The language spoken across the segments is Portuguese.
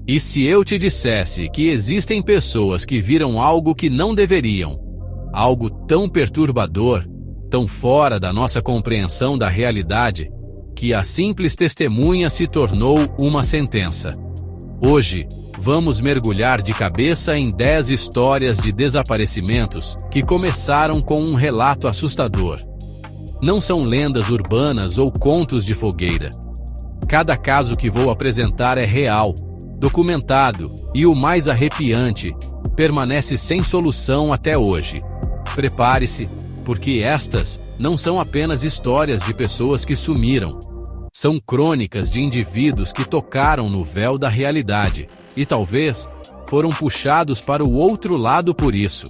E se eu te dissesse que existem pessoas que viram algo que não deveriam, algo tão perturbador, tão fora da nossa compreensão da realidade, que a simples testemunha se tornou uma sentença? Hoje, vamos mergulhar de cabeça em 10 histórias de desaparecimentos que começaram com um relato assustador. Não são lendas urbanas ou contos de fogueira. Cada caso que vou apresentar é real, documentado e, o mais arrepiante, permanece sem solução até hoje. Prepare-se, porque estas não são apenas histórias de pessoas que sumiram. São crônicas de indivíduos que tocaram no véu da realidade e talvez foram puxados para o outro lado por isso.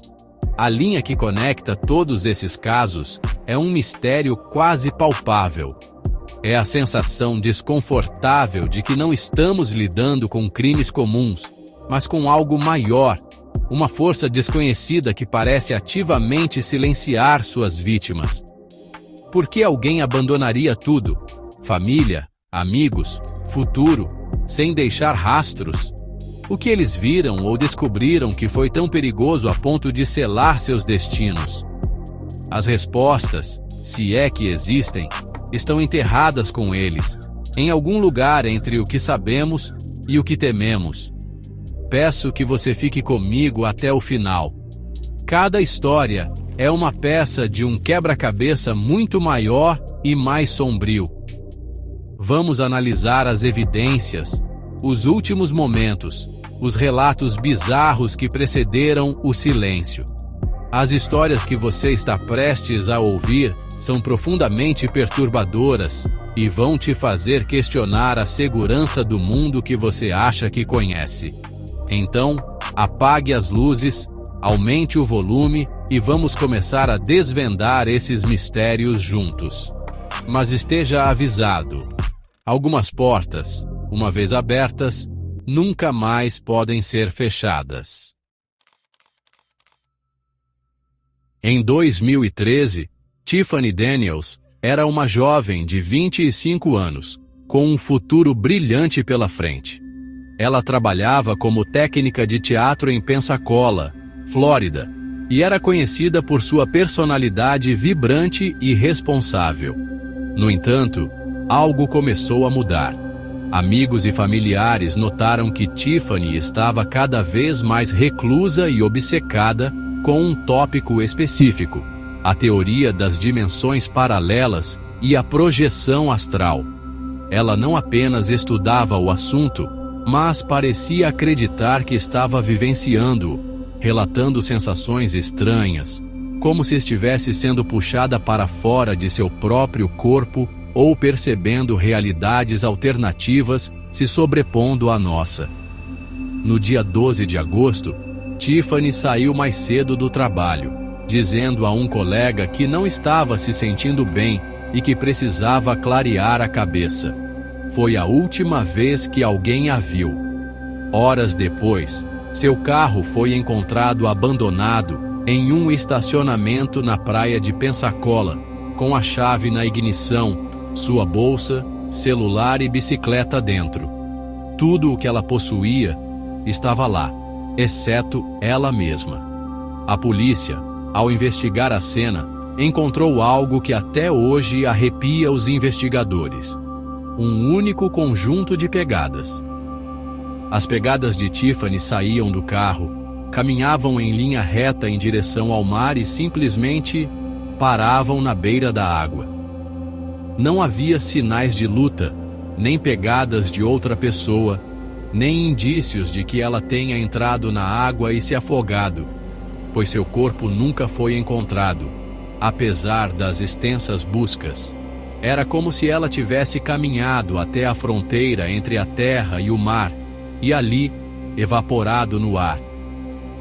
A linha que conecta todos esses casos é um mistério quase palpável. É a sensação desconfortável de que não estamos lidando com crimes comuns, mas com algo maior, uma força desconhecida que parece ativamente silenciar suas vítimas. Por que alguém abandonaria tudo? Família, amigos, futuro, sem deixar rastros? O que eles viram ou descobriram que foi tão perigoso a ponto de selar seus destinos? As respostas, se é que existem, estão enterradas com eles, em algum lugar entre o que sabemos e o que tememos. Peço que você fique comigo até o final. Cada história é uma peça de um quebra-cabeça muito maior e mais sombrio. Vamos analisar as evidências, os últimos momentos, os relatos bizarros que precederam o silêncio. As histórias que você está prestes a ouvir são profundamente perturbadoras e vão te fazer questionar a segurança do mundo que você acha que conhece. Então, apague as luzes, aumente o volume e vamos começar a desvendar esses mistérios juntos. Mas esteja avisado: algumas portas, uma vez abertas, nunca mais podem ser fechadas. Em 2013, Tiffany Daniels era uma jovem de 25 anos, com um futuro brilhante pela frente. Ela trabalhava como técnica de teatro em Pensacola, Flórida, e era conhecida por sua personalidade vibrante e responsável. No entanto, algo começou a mudar. Amigos e familiares notaram que Tiffany estava cada vez mais reclusa e obcecada com um tópico específico: a teoria das dimensões paralelas e a projeção astral. Ela não apenas estudava o assunto, mas parecia acreditar que estava vivenciando-o, relatando sensações estranhas, como se estivesse sendo puxada para fora de seu próprio corpo ou percebendo realidades alternativas se sobrepondo à nossa. No dia 12 de agosto, Tiffany saiu mais cedo do trabalho, dizendo a um colega que não estava se sentindo bem e que precisava clarear a cabeça. Foi a última vez que alguém a viu. Horas depois, seu carro foi encontrado abandonado em um estacionamento na praia de Pensacola, com a chave na ignição, sua bolsa, celular e bicicleta dentro. Tudo o que ela possuía estava lá, exceto ela mesma. A polícia, ao investigar a cena, encontrou algo que até hoje arrepia os investigadores: um único conjunto de pegadas. As pegadas de Tiffany saíam do carro, caminhavam em linha reta em direção ao mar e simplesmente paravam na beira da água. Não havia sinais de luta, nem pegadas de outra pessoa, nem indícios de que ela tenha entrado na água e se afogado, pois seu corpo nunca foi encontrado, apesar das extensas buscas. Era como se ela tivesse caminhado até a fronteira entre a terra e o mar, e ali, evaporado no ar.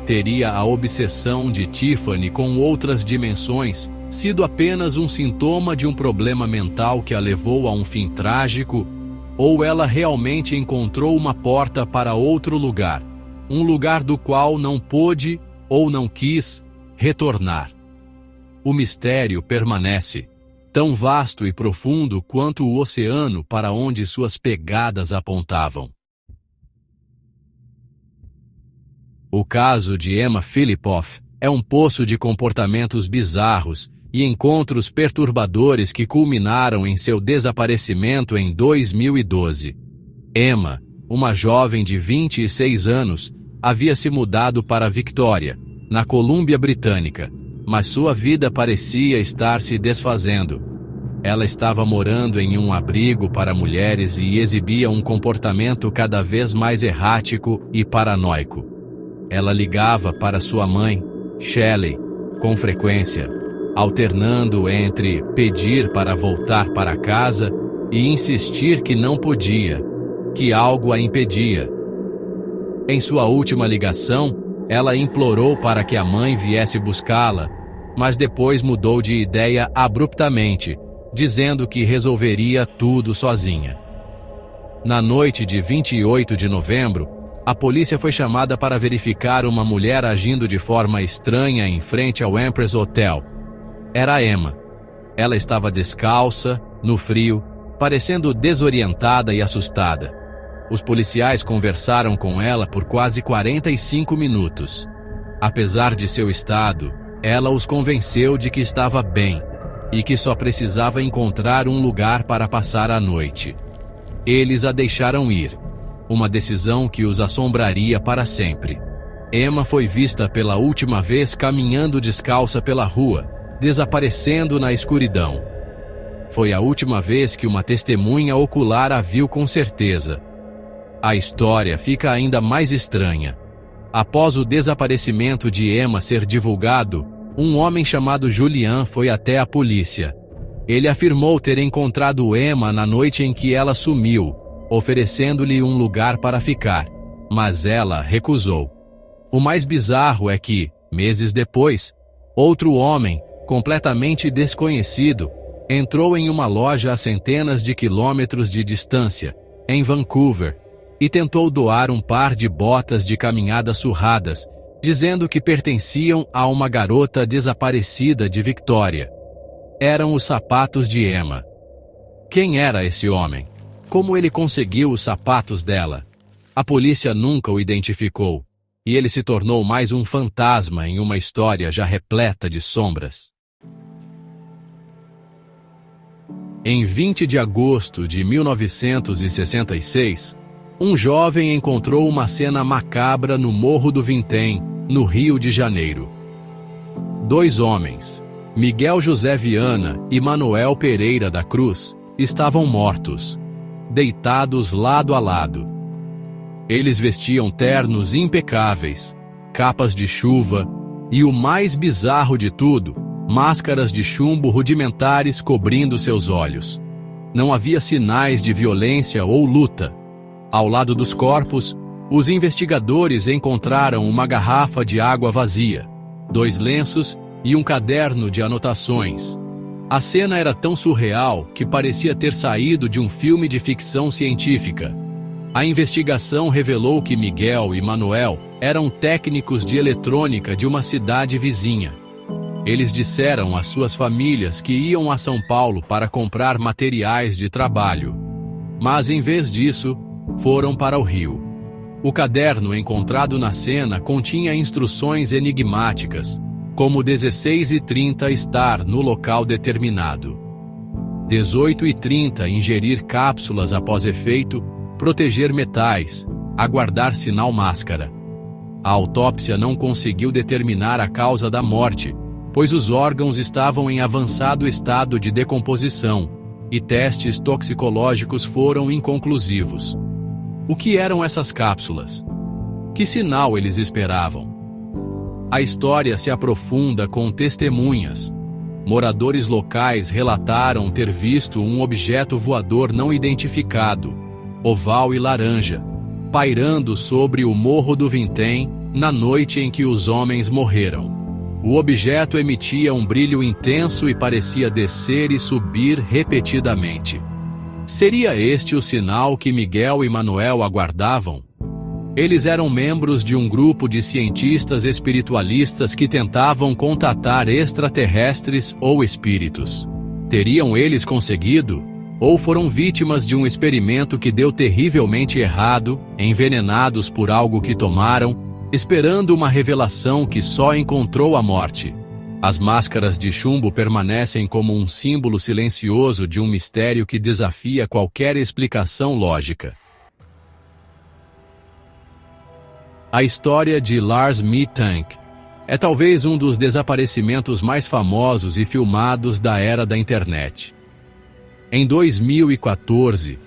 Teria a obsessão de Tiffany com outras dimensões sido apenas um sintoma de um problema mental que a levou a um fim trágico, ou ela realmente encontrou uma porta para outro lugar, um lugar do qual não pôde ou não quis retornar? O mistério permanece, tão vasto e profundo quanto o oceano para onde suas pegadas apontavam. O caso de Emma Filipov é um poço de comportamentos bizarros e encontros perturbadores que culminaram em seu desaparecimento em 2012. Emma, uma jovem de 26 anos, havia se mudado para Victoria, na Colômbia Britânica, mas sua vida parecia estar se desfazendo. Ela estava morando em um abrigo para mulheres e exibia um comportamento cada vez mais errático e paranoico. Ela ligava para sua mãe, Shelley, com frequência, alternando entre pedir para voltar para casa e insistir que não podia, que algo a impedia. Em sua última ligação, ela implorou para que a mãe viesse buscá-la, mas depois mudou de ideia abruptamente, dizendo que resolveria tudo sozinha. Na noite de 28 de novembro, a polícia foi chamada para verificar uma mulher agindo de forma estranha em frente ao Empress Hotel. Era Emma. Ela estava descalça, no frio, parecendo desorientada e assustada. Os policiais conversaram com ela por quase 45 minutos. Apesar de seu estado, ela os convenceu de que estava bem e que só precisava encontrar um lugar para passar a noite. Eles a deixaram ir, uma decisão que os assombraria para sempre. Emma foi vista pela última vez caminhando descalça pela rua, desaparecendo na escuridão. Foi a última vez que uma testemunha ocular a viu com certeza. A história fica ainda mais estranha. Após o desaparecimento de Emma ser divulgado, um homem chamado Julian foi até a polícia. Ele afirmou ter encontrado Emma na noite em que ela sumiu, oferecendo-lhe um lugar para ficar, mas ela recusou. O mais bizarro é que, meses depois, outro homem, completamente desconhecido, entrou em uma loja a centenas de quilômetros de distância, em Vancouver, e tentou doar um par de botas de caminhada surradas, dizendo que pertenciam a uma garota desaparecida de Victoria. Eram os sapatos de Emma. Quem era esse homem? Como ele conseguiu os sapatos dela? A polícia nunca o identificou, e ele se tornou mais um fantasma em uma história já repleta de sombras. Em 20 de agosto de 1966, um jovem encontrou uma cena macabra no Morro do Vintém, no Rio de Janeiro. Dois homens, Miguel José Viana e Manuel Pereira da Cruz, estavam mortos, deitados lado a lado. Eles vestiam ternos impecáveis, capas de chuva e, o mais bizarro de tudo, máscaras de chumbo rudimentares cobrindo seus olhos. Não havia sinais de violência ou luta. Ao lado dos corpos, os investigadores encontraram uma garrafa de água vazia, 2 lenços e um caderno de anotações. A cena era tão surreal que parecia ter saído de um filme de ficção científica. A investigação revelou que Miguel e Manuel eram técnicos de eletrônica de uma cidade vizinha. Eles disseram às suas famílias que iam a São Paulo para comprar materiais de trabalho. Mas, em vez disso, foram para o Rio. O caderno encontrado na cena continha instruções enigmáticas, como 16h30 estar no local determinado, 18h30 ingerir cápsulas após efeito, proteger metais, aguardar sinal máscara. A autópsia não conseguiu determinar a causa da morte, pois os órgãos estavam em avançado estado de decomposição e testes toxicológicos foram inconclusivos. O que eram essas cápsulas? Que sinal eles esperavam? A história se aprofunda com testemunhas. Moradores locais relataram ter visto um objeto voador não identificado, oval e laranja, pairando sobre o Morro do Vintém na noite em que os homens morreram. O objeto emitia um brilho intenso e parecia descer e subir repetidamente. Seria este o sinal que Miguel e Manuel aguardavam? Eles eram membros de um grupo de cientistas espiritualistas que tentavam contatar extraterrestres ou espíritos. Teriam eles conseguido? Ou foram vítimas de um experimento que deu terrivelmente errado, envenenados por algo que tomaram, esperando uma revelação que só encontrou a morte. As máscaras de chumbo permanecem como um símbolo silencioso de um mistério que desafia qualquer explicação lógica. A história de Lars Mittank é talvez um dos desaparecimentos mais famosos e filmados da era da internet. Em 2014,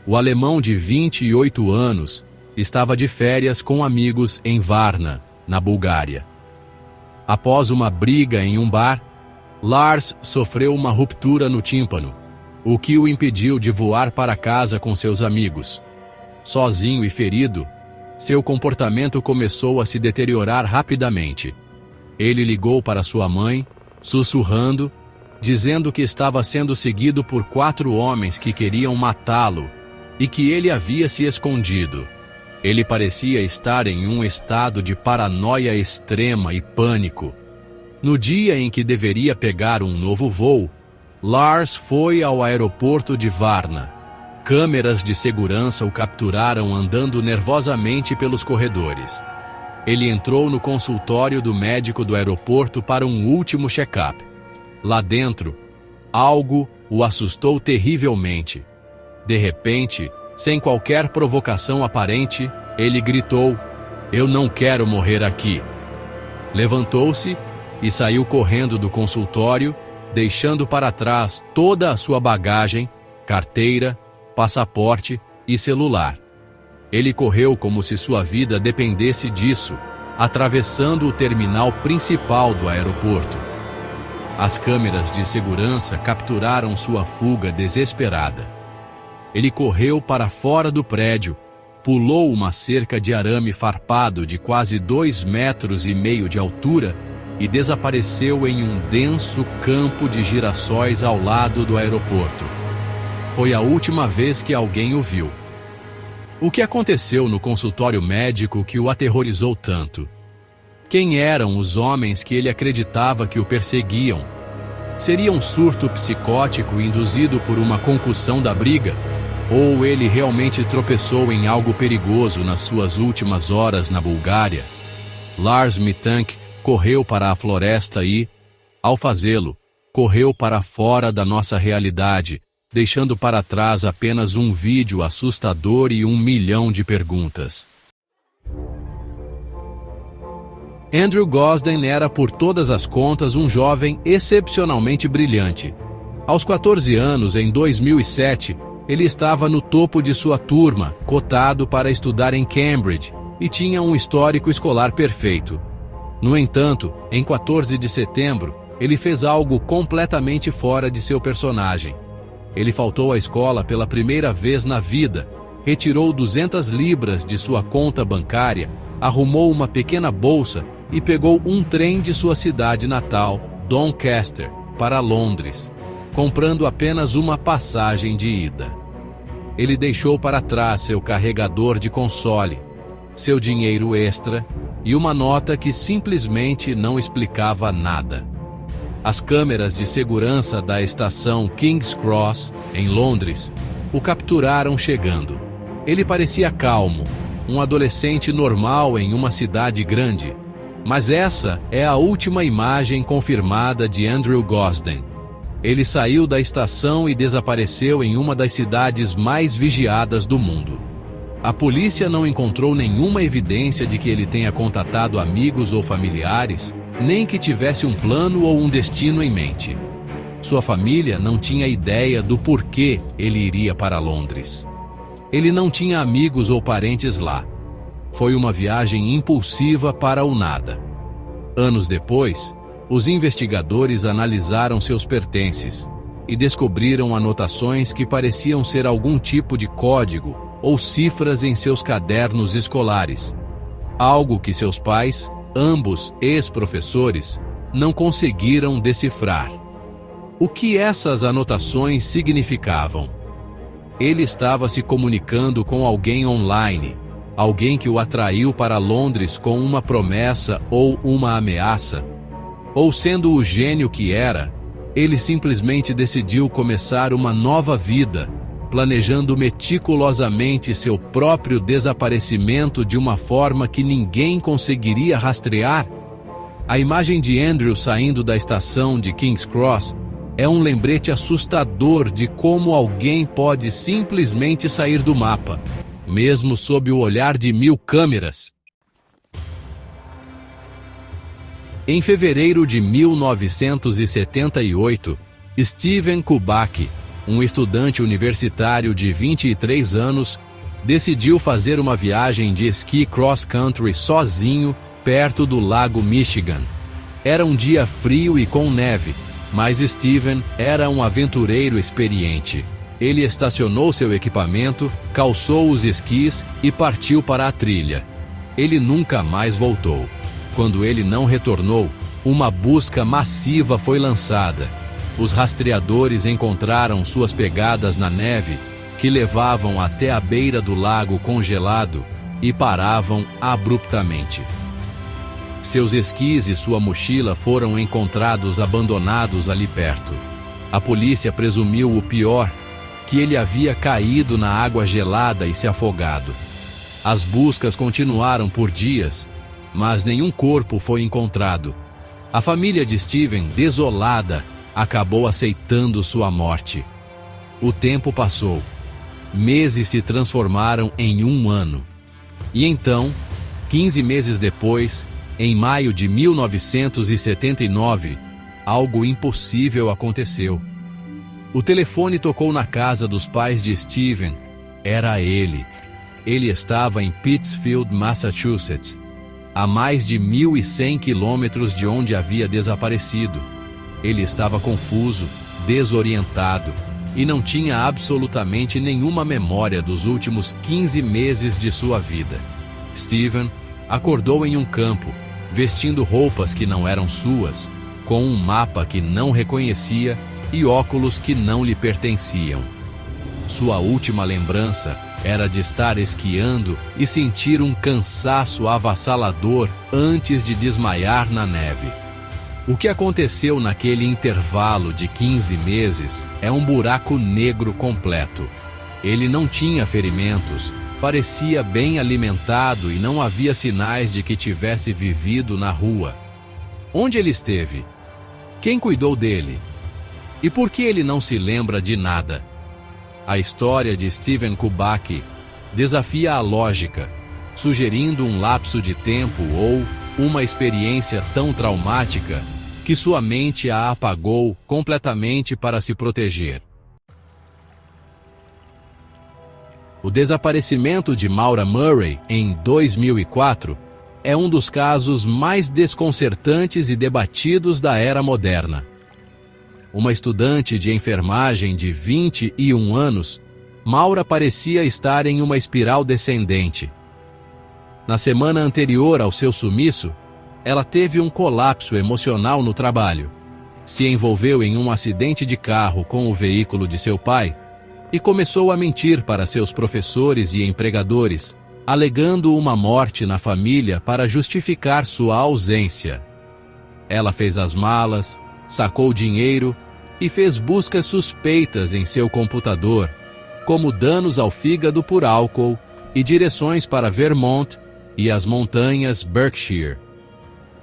o alemão de 28 anos estava de férias com amigos em Varna, na Bulgária. Após uma briga em um bar, Lars sofreu uma ruptura no tímpano, o que o impediu de voar para casa com seus amigos. Sozinho e ferido, seu comportamento começou a se deteriorar rapidamente. Ele ligou para sua mãe, sussurrando, dizendo que estava sendo seguido por 4 homens que queriam matá-lo e que ele havia se escondido. Ele parecia estar em um estado de paranoia extrema e pânico. No dia em que deveria pegar um novo voo, Lars foi ao aeroporto de Varna. Câmeras de segurança o capturaram andando nervosamente pelos corredores. Ele entrou no consultório do médico do aeroporto para um último check-up. Lá dentro, algo o assustou terrivelmente. De repente, sem qualquer provocação aparente, ele gritou: "Eu não quero morrer aqui." Levantou-se e saiu correndo do consultório, deixando para trás toda a sua bagagem, carteira, passaporte e celular. Ele correu como se sua vida dependesse disso, atravessando o terminal principal do aeroporto. As câmeras de segurança capturaram sua fuga desesperada. Ele correu para fora do prédio, pulou uma cerca de arame farpado de quase 2,5 metros de altura e desapareceu em um denso campo de girassóis ao lado do aeroporto. Foi a última vez que alguém o viu. O que aconteceu no consultório médico que o aterrorizou tanto? Quem eram os homens que ele acreditava que o perseguiam? Seria um surto psicótico induzido por uma concussão da briga? Ou ele realmente tropeçou em algo perigoso nas suas últimas horas na Bulgária? Lars Mittank correu para a floresta e, ao fazê-lo, correu para fora da nossa realidade, deixando para trás apenas um vídeo assustador e 1 milhão de perguntas. Andrew Gosden era, por todas as contas, um jovem excepcionalmente brilhante. Aos 14 anos, em 2007, ele estava no topo de sua turma, cotado para estudar em Cambridge, e tinha um histórico escolar perfeito. No entanto, em 14 de setembro, ele fez algo completamente fora de seu personagem. Ele faltou à escola pela primeira vez na vida, retirou 200 libras de sua conta bancária, arrumou uma pequena bolsa e pegou um trem de sua cidade natal, Doncaster, para Londres, comprando apenas uma passagem de ida. Ele deixou para trás seu carregador de console, seu dinheiro extra e uma nota que simplesmente não explicava nada. As câmeras de segurança da estação King's Cross, em Londres, o capturaram chegando. Ele parecia calmo, um adolescente normal em uma cidade grande. Mas essa é a última imagem confirmada de Andrew Gosden. Ele saiu da estação e desapareceu em uma das cidades mais vigiadas do mundo. A polícia não encontrou nenhuma evidência de que ele tenha contatado amigos ou familiares, nem que tivesse um plano ou um destino em mente. Sua família não tinha ideia do porquê ele iria para Londres. Ele não tinha amigos ou parentes lá. Foi uma viagem impulsiva para o nada. Anos depois, os investigadores analisaram seus pertences e descobriram anotações que pareciam ser algum tipo de código ou cifras em seus cadernos escolares, algo que seus pais, ambos ex-professores, não conseguiram decifrar. O que essas anotações significavam? Ele estava se comunicando com alguém online, alguém que o atraiu para Londres com uma promessa ou uma ameaça? Ou, sendo o gênio que era, ele simplesmente decidiu começar uma nova vida, planejando meticulosamente seu próprio desaparecimento de uma forma que ninguém conseguiria rastrear? A imagem de Andrew saindo da estação de King's Cross é um lembrete assustador de como alguém pode simplesmente sair do mapa, mesmo sob o olhar de 1000 câmeras. Em fevereiro de 1978, Steven Kubacki, um estudante universitário de 23 anos, decidiu fazer uma viagem de esqui cross-country sozinho perto do Lago Michigan. Era um dia frio e com neve, mas Steven era um aventureiro experiente. Ele estacionou seu equipamento, calçou os esquis e partiu para a trilha. Ele nunca mais voltou. Quando ele não retornou, uma busca massiva foi lançada. Os rastreadores encontraram suas pegadas na neve, que levavam até a beira do lago congelado e paravam abruptamente. Seus esquis e sua mochila foram encontrados abandonados ali perto. A polícia presumiu o pior, que ele havia caído na água gelada e se afogado. As buscas continuaram por dias, mas nenhum corpo foi encontrado. A família de Steven, desolada, acabou aceitando sua morte. O tempo passou. Meses se transformaram em 1 ano. E então, 15 meses depois, em maio de 1979, algo impossível aconteceu. O telefone tocou na casa dos pais de Steven. Era ele. Ele estava em Pittsfield, Massachusetts, a mais de 1.100 quilômetros de onde havia desaparecido. Ele estava confuso, desorientado e não tinha absolutamente nenhuma memória dos últimos 15 meses de sua vida. Steven acordou em um campo, vestindo roupas que não eram suas, com um mapa que não reconhecia e óculos que não lhe pertenciam. Sua última lembrança era de estar esquiando e sentir um cansaço avassalador antes de desmaiar na neve. O que aconteceu naquele intervalo de 15 meses é um buraco negro completo. Ele não tinha ferimentos, parecia bem alimentado e não havia sinais de que tivesse vivido na rua. Onde ele esteve? Quem cuidou dele? E por que ele não se lembra de nada? A história de Steven Kubacki desafia a lógica, sugerindo um lapso de tempo ou uma experiência tão traumática que sua mente a apagou completamente para se proteger. O desaparecimento de Maura Murray em 2004 é um dos casos mais desconcertantes e debatidos da era moderna. Uma estudante de enfermagem de 21 anos, Maura parecia estar em uma espiral descendente. Na semana anterior ao seu sumiço, ela teve um colapso emocional no trabalho, se envolveu em um acidente de carro com o veículo de seu pai e começou a mentir para seus professores e empregadores, alegando uma morte na família para justificar sua ausência. Ela fez as malas, sacou dinheiro e fez buscas suspeitas em seu computador, como danos ao fígado por álcool e direções para Vermont e as montanhas Berkshire.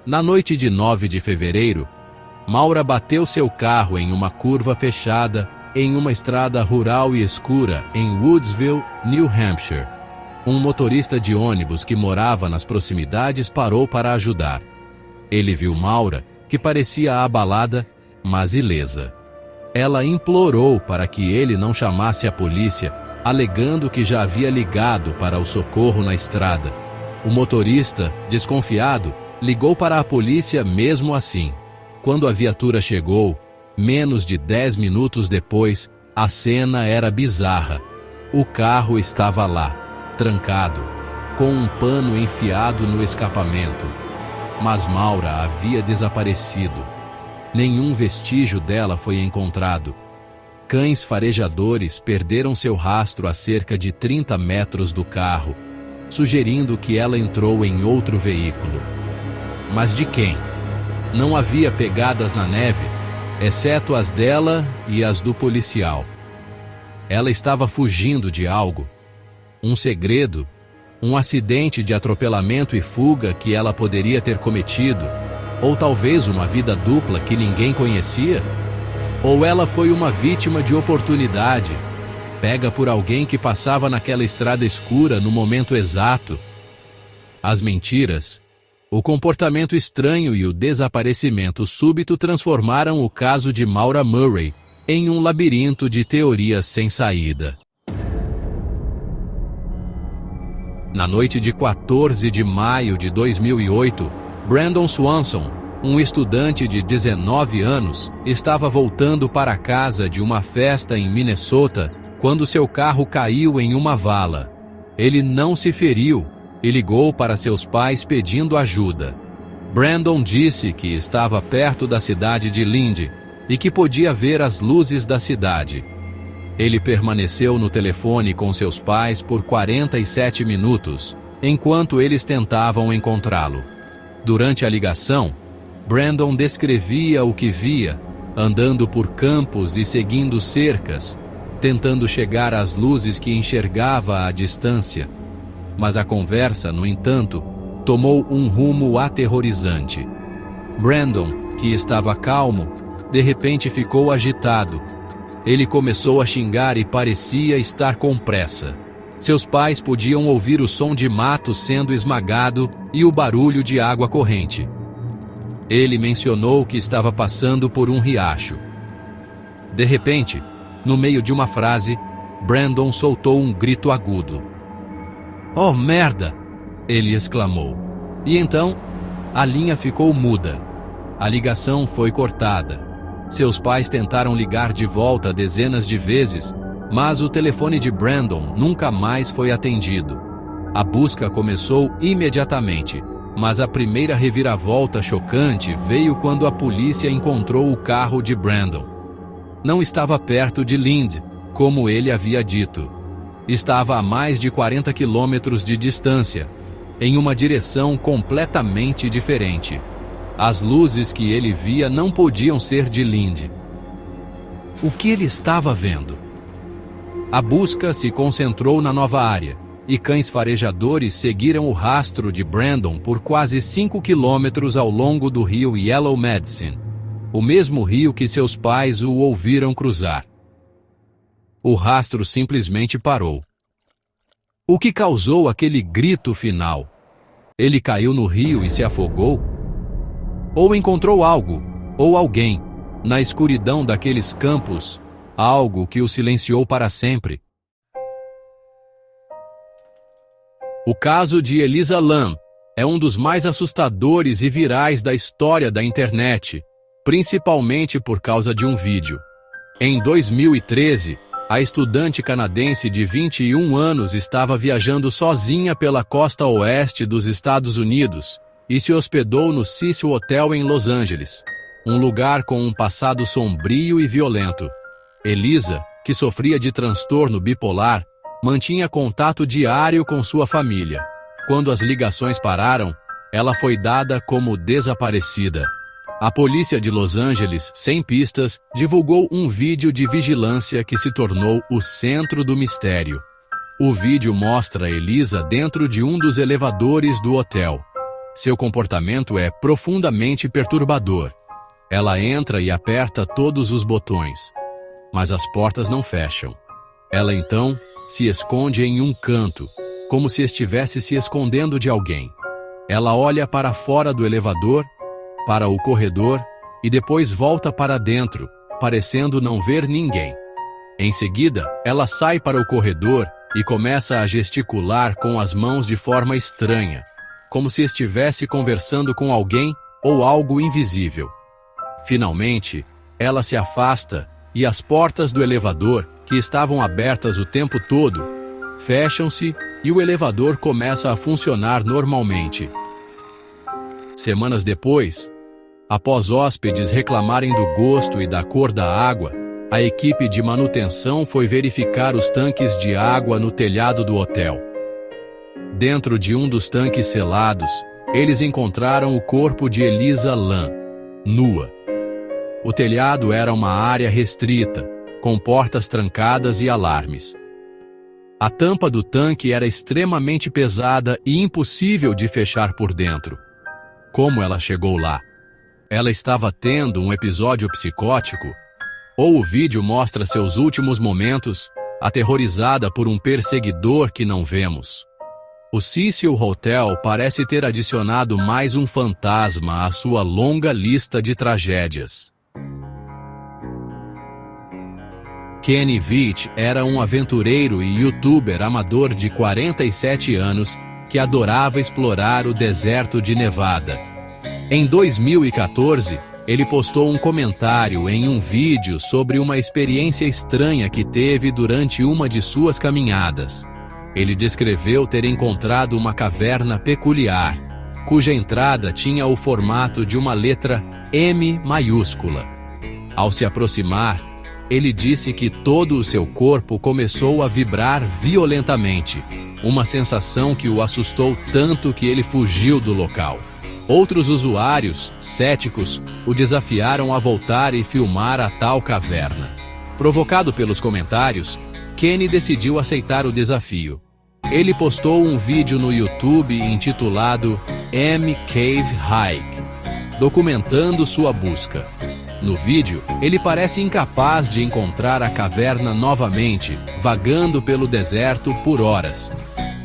Na noite de 9 de fevereiro, Maura bateu seu carro em uma curva fechada em uma estrada rural e escura em Woodsville, New Hampshire. Um motorista de ônibus que morava nas proximidades parou para ajudar. Ele viu Maura, que parecia abalada, mas ilesa. Ela implorou para que ele não chamasse a polícia, alegando que já havia ligado para o socorro na estrada. O motorista, desconfiado, ligou para a polícia mesmo assim. Quando a viatura chegou, menos de 10 minutos depois, a cena era bizarra. O carro estava lá, trancado, com um pano enfiado no escapamento. Mas Maura havia desaparecido. Nenhum vestígio dela foi encontrado. Cães farejadores perderam seu rastro a cerca de 30 metros do carro, sugerindo que ela entrou em outro veículo. Mas de quem? Não havia pegadas na neve, exceto as dela e as do policial. Ela estava fugindo de algo. Um segredo, um acidente de atropelamento e fuga que ela poderia ter cometido, ou talvez uma vida dupla que ninguém conhecia? Ou ela foi uma vítima de oportunidade, pega por alguém que passava naquela estrada escura no momento exato? As mentiras, o comportamento estranho e o desaparecimento súbito transformaram o caso de Maura Murray em um labirinto de teorias sem saída. Na noite de 14 de maio de 2008, Brandon Swanson, um estudante de 19 anos, estava voltando para casa de uma festa em Minnesota quando seu carro caiu em uma vala. Ele não se feriu e ligou para seus pais pedindo ajuda. Brandon disse que estava perto da cidade de Lindy e que podia ver as luzes da cidade. Ele permaneceu no telefone com seus pais por 47 minutos, enquanto eles tentavam encontrá-lo. Durante a ligação, Brandon descrevia o que via, andando por campos e seguindo cercas, tentando chegar às luzes que enxergava à distância. Mas a conversa, no entanto, tomou um rumo aterrorizante. Brandon, que estava calmo, de repente ficou agitado. Ele começou a xingar e parecia estar com pressa. Seus pais podiam ouvir o som de mato sendo esmagado e o barulho de água corrente. Ele mencionou que estava passando por um riacho. De repente, no meio de uma frase, Brandon soltou um grito agudo. "Oh, merda!" ele exclamou. E então, a linha ficou muda. A ligação foi cortada. Seus pais tentaram ligar de volta dezenas de vezes, mas o telefone de Brandon nunca mais foi atendido. A busca começou imediatamente, mas a primeira reviravolta chocante veio quando a polícia encontrou o carro de Brandon. Não estava perto de Lindy, como ele havia dito. Estava a mais de 40 quilômetros de distância, em uma direção completamente diferente. As luzes que ele via não podiam ser de Lindy. O que ele estava vendo? A busca se concentrou na nova área, e cães farejadores seguiram o rastro de Brandon por quase 5 quilômetros ao longo do rio Yellow Medicine, o mesmo rio que seus pais o ouviram cruzar. O rastro simplesmente parou. O que causou aquele grito final? Ele caiu no rio e se afogou? Ou encontrou algo, ou alguém, na escuridão daqueles campos, algo que o silenciou para sempre? O caso de Elisa Lam é um dos mais assustadores e virais da história da internet, principalmente por causa de um vídeo. Em 2013, a estudante canadense de 21 anos estava viajando sozinha pela costa oeste dos Estados Unidos e se hospedou no Cecil Hotel em Los Angeles, um lugar com um passado sombrio e violento. Elisa, que sofria de transtorno bipolar, mantinha contato diário com sua família. Quando as ligações pararam, ela foi dada como desaparecida. A polícia de Los Angeles, sem pistas, divulgou um vídeo de vigilância que se tornou o centro do mistério. O vídeo mostra Elisa dentro de um dos elevadores do hotel. Seu comportamento é profundamente perturbador. Ela entra e aperta todos os botões, mas as portas não fecham. Ela então se esconde em um canto, como se estivesse se escondendo de alguém. Ela olha para fora do elevador, para o corredor, e depois volta para dentro, parecendo não ver ninguém. Em seguida, ela sai para o corredor e começa a gesticular com as mãos de forma estranha, como se estivesse conversando com alguém ou algo invisível. Finalmente, ela se afasta e as portas do elevador, que estavam abertas o tempo todo, fecham-se e o elevador começa a funcionar normalmente. Semanas depois, após hóspedes reclamarem do gosto e da cor da água, a equipe de manutenção foi verificar os tanques de água no telhado do hotel. Dentro de um dos tanques selados, eles encontraram o corpo de Elisa Lam, nua. O telhado era uma área restrita, com portas trancadas e alarmes. A tampa do tanque era extremamente pesada e impossível de fechar por dentro. Como ela chegou lá? Ela estava tendo um episódio psicótico? Ou o vídeo mostra seus últimos momentos, aterrorizada por um perseguidor que não vemos? O Cecil Hotel parece ter adicionado mais um fantasma à sua longa lista de tragédias. Kenny Veach era um aventureiro e youtuber amador de 47 anos que adorava explorar o deserto de Nevada. Em 2014, ele postou um comentário em um vídeo sobre uma experiência estranha que teve durante uma de suas caminhadas. Ele descreveu ter encontrado uma caverna peculiar, cuja entrada tinha o formato de uma letra M maiúscula. Ao se aproximar, ele disse que todo o seu corpo começou a vibrar violentamente, uma sensação que o assustou tanto que ele fugiu do local. Outros usuários, céticos, o desafiaram a voltar e filmar a tal caverna. Provocado pelos comentários, Kenny decidiu aceitar o desafio. Ele postou um vídeo no YouTube intitulado M Cave Hike, documentando sua busca. No vídeo, ele parece incapaz de encontrar a caverna novamente, vagando pelo deserto por horas.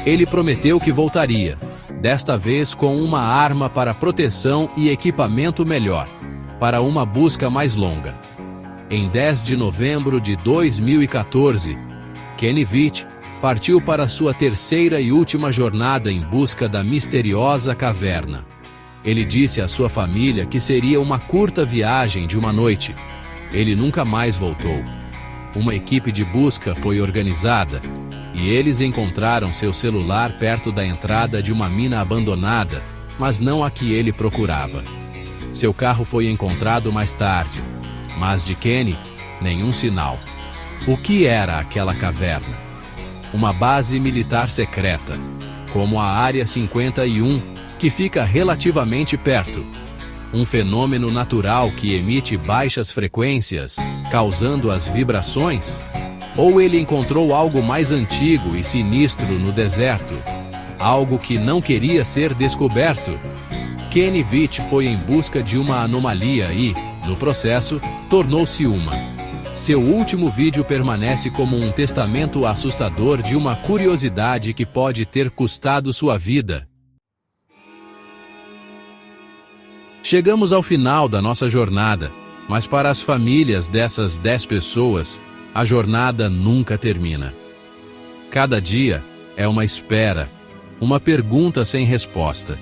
Ele prometeu que voltaria, desta vez com uma arma para proteção e equipamento melhor, para uma busca mais longa. Em 10 de novembro de 2014, Kenny Veach partiu para sua terceira e última jornada em busca da misteriosa caverna. Ele disse à sua família que seria uma curta viagem de uma noite. Ele nunca mais voltou. Uma equipe de busca foi organizada e eles encontraram seu celular perto da entrada de uma mina abandonada, mas não a que ele procurava. Seu carro foi encontrado mais tarde, mas de Kenny, nenhum sinal. O que era aquela caverna? Uma base militar secreta, como a Área 51, que fica relativamente perto. Um fenômeno natural que emite baixas frequências, causando as vibrações? Ou ele encontrou algo mais antigo e sinistro no deserto? Algo que não queria ser descoberto? Kenny Veach foi em busca de uma anomalia e, no processo, tornou-se uma. Seu último vídeo permanece como um testamento assustador de uma curiosidade que pode ter custado sua vida. Chegamos ao final da nossa jornada, mas para as famílias dessas 10 pessoas, a jornada nunca termina. Cada dia é uma espera, uma pergunta sem resposta.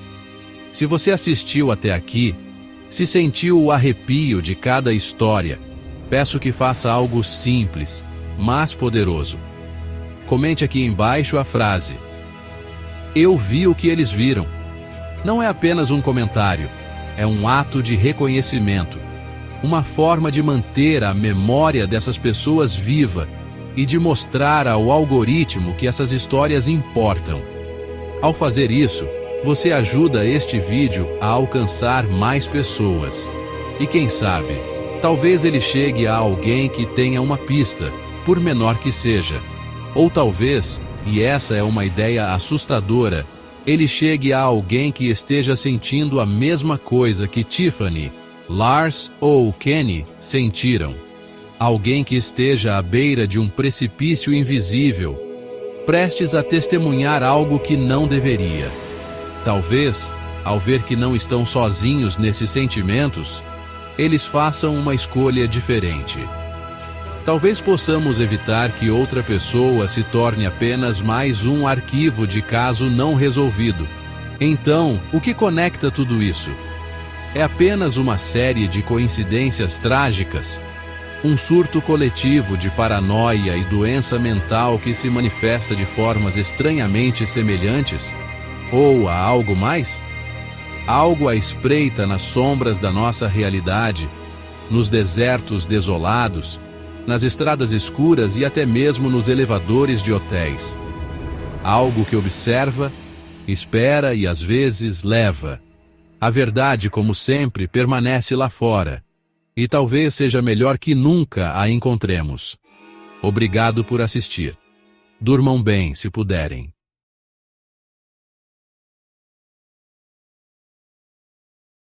Se você assistiu até aqui, se sentiu o arrepio de cada história, peço que faça algo simples, mas poderoso. Comente aqui embaixo a frase: "Eu vi o que eles viram". Não é apenas um comentário, é um ato de reconhecimento, uma forma de manter a memória dessas pessoas viva e de mostrar ao algoritmo que essas histórias importam. Ao fazer isso, você ajuda este vídeo a alcançar mais pessoas. E quem sabe, talvez ele chegue a alguém que tenha uma pista, por menor que seja. Ou talvez, e essa é uma ideia assustadora, ele chegue a alguém que esteja sentindo a mesma coisa que Tiffany, Lars ou Kenny sentiram. Alguém que esteja à beira de um precipício invisível, prestes a testemunhar algo que não deveria. Talvez, ao ver que não estão sozinhos nesses sentimentos, eles façam uma escolha diferente. Talvez possamos evitar que outra pessoa se torne apenas mais um arquivo de caso não resolvido. Então, o que conecta tudo isso? É apenas uma série de coincidências trágicas? Um surto coletivo de paranoia e doença mental que se manifesta de formas estranhamente semelhantes? Ou há algo mais? Algo à espreita nas sombras da nossa realidade, nos desertos desolados, nas estradas escuras e até mesmo nos elevadores de hotéis. Algo que observa, espera e às vezes leva. A verdade, como sempre, permanece lá fora. E talvez seja melhor que nunca a encontremos. Obrigado por assistir. Durmam bem se puderem.